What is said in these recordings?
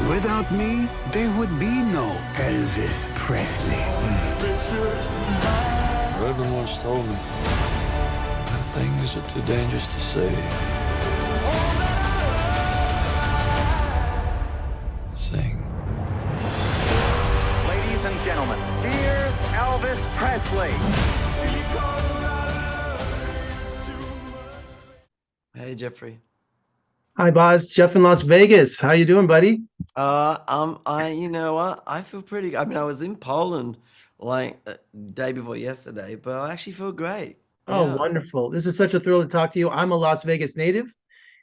Without me, there would be no Elvis Presley. Reverend once told me that things are too dangerous to say. Sing. Ladies and gentlemen, here's Elvis Presley. Hey, Jeffrey. Hi, Baz. Jeff in Las Vegas. How you doing, buddy? You know what? I feel pretty. I mean, I was in Poland like day before yesterday, but I actually feel great. Oh, Yeah. wonderful. This is such a thrill to talk to you. I'm a Las Vegas native,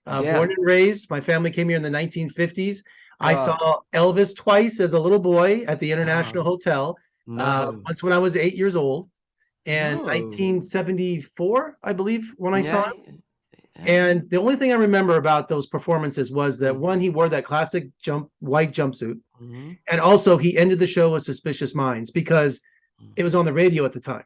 Yeah. born and raised. My family came here in the 1950s. I God. saw Elvis twice as a little boy at the International Oh, Hotel, no. once when I was 8 years old, and No. 1974, I believe, when I saw Yeah. him. Yeah. And the only thing I remember about those performances was that Mm. one, he wore that classic white jumpsuit. Mhm. And also he ended the show with Suspicious Minds because it was on the radio at the time.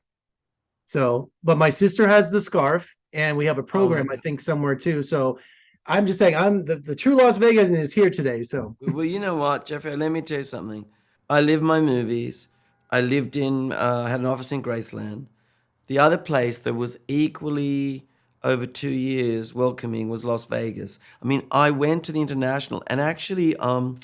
So, but my sister has the scarf and we have a program, I think, somewhere too. So I'm just saying I'm the true Las Vegas is here today. So Well, you know what, Jeffrey? Let me tell you something. I live my movies. I lived in, had an office in Graceland. The other place that was equally over 2 years welcoming was Las Vegas. I mean, I went to the International and actually, I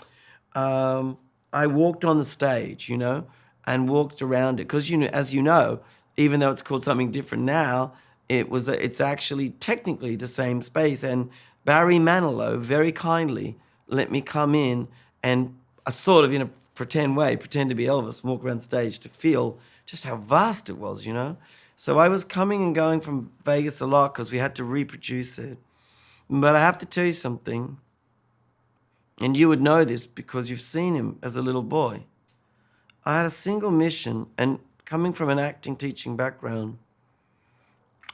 walked on the stage, you know, and walked around it because, you know, as you know, even though it's called something different now, it's actually technically the same space. And Barry Manilow very kindly let me come in and I sort of in a pretend to be Elvis, walk around stage to feel just how vast it was, you know. So I was coming and going from Vegas a lot because we had to reproduce it. But I have to tell you something, and you would know this because you've seen him as a little boy. I had a single mission, and coming from an acting teaching background,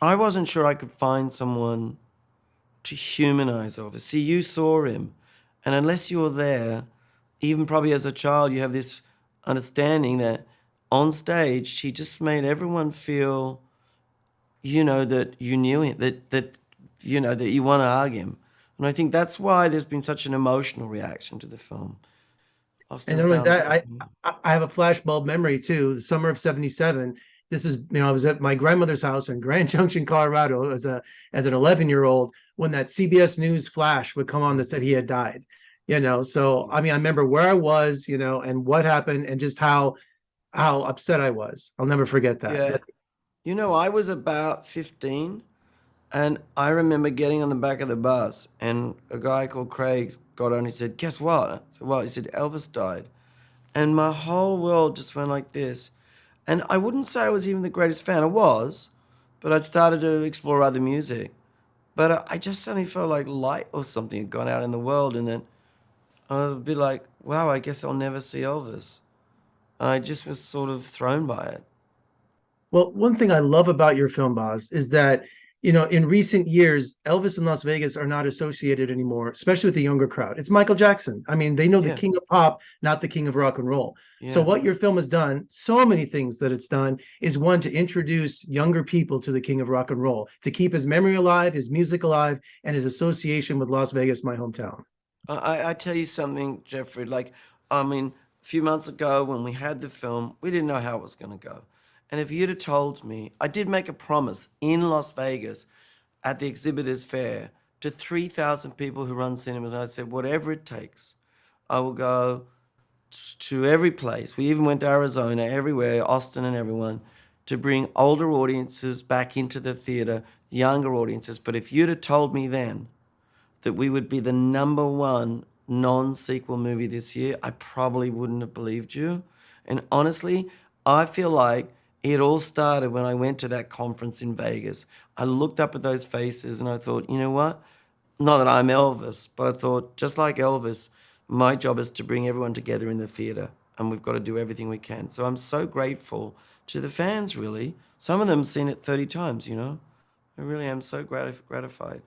I wasn't sure I could find someone to humanize Elvis. See, you saw him, and unless you were there, even probably as a child, you have this understanding that on stage, he just made everyone feel, you know, that you knew him, that you know, that you want to hug him. And I think that's why there's been such an emotional reaction to the film. and not only that, I have a flashbulb memory too. The summer of '77. This is, you know, I was at my grandmother's house in Grand Junction, Colorado, as an 11-year-old when that CBS News flash would come on that said he had died. You know, so I mean, I remember where I was, you know, and what happened, and just how upset I was. I'll never forget that. Yeah. You know, I was about 15 and I remember getting on the back of the bus and a guy called Craig got on and he said, "Guess what?" I said, "What?" He said, "Elvis died." And my whole world just went like this. And I wouldn't say I was even the greatest fan. I was, but I'd started to explore other music. But I just suddenly felt like light or something had gone out in the world. And then I would be like, wow, I guess I'll never see Elvis. I just was sort of thrown by it. Well, one thing I love about your film, Boz, is that, you know, in recent years, Elvis and Las Vegas are not associated anymore, especially with the younger crowd. It's Michael Jackson. I mean, they know the Yeah. king of pop, not the king of rock and roll. So Yeah. what your film has done, so many things that it's done, is one, to introduce younger people to the king of rock and roll, to keep his memory alive, his music alive, and his association with Las Vegas, my hometown. I tell you something, Jeffrey, like, I mean, a few months ago when we had the film, we didn't know how it was going to go. And if you'd have told me, I did make a promise in Las Vegas at the Exhibitors Fair to 3,000 people who run cinemas. And I said, whatever it takes, I will go to every place. We even went to Arizona, everywhere, Austin and everyone, to bring older audiences back into the theater, younger audiences. But if you'd have told me then that we would be the #1 non-sequel movie this year, I probably wouldn't have believed you. And honestly, I feel like it all started when I went to that conference in Vegas. I looked up at those faces and I thought, you know what? Not that I'm Elvis, but I thought, just like Elvis, my job is to bring everyone together in the theater, and we've got to do everything we can. So I'm so grateful to the fans, really. Some of them have seen it 30 times, you know? I really am so gratified.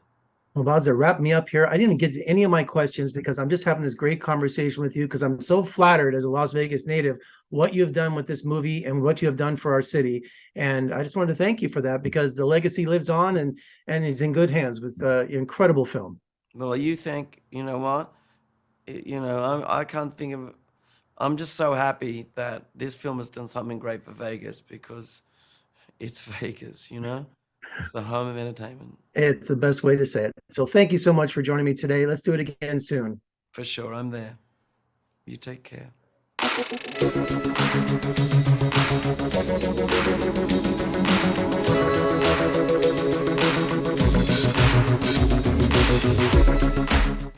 Well, Baz, wrap me up here. I didn't get to any of my questions because I'm just having this great conversation with you because I'm so flattered as a Las Vegas native what you have done with this movie and what you have done for our city. And I just wanted to thank you for that because the legacy lives on and is in good hands with incredible film. Well, you think, you know what? You know, I can't think of. I'm just so happy that this film has done something great for Vegas because it's Vegas. You know, it's the home of entertainment. It's the best way to say it. So thank you so much for joining me today. Let's do it again soon. For sure, I'm there. You take care.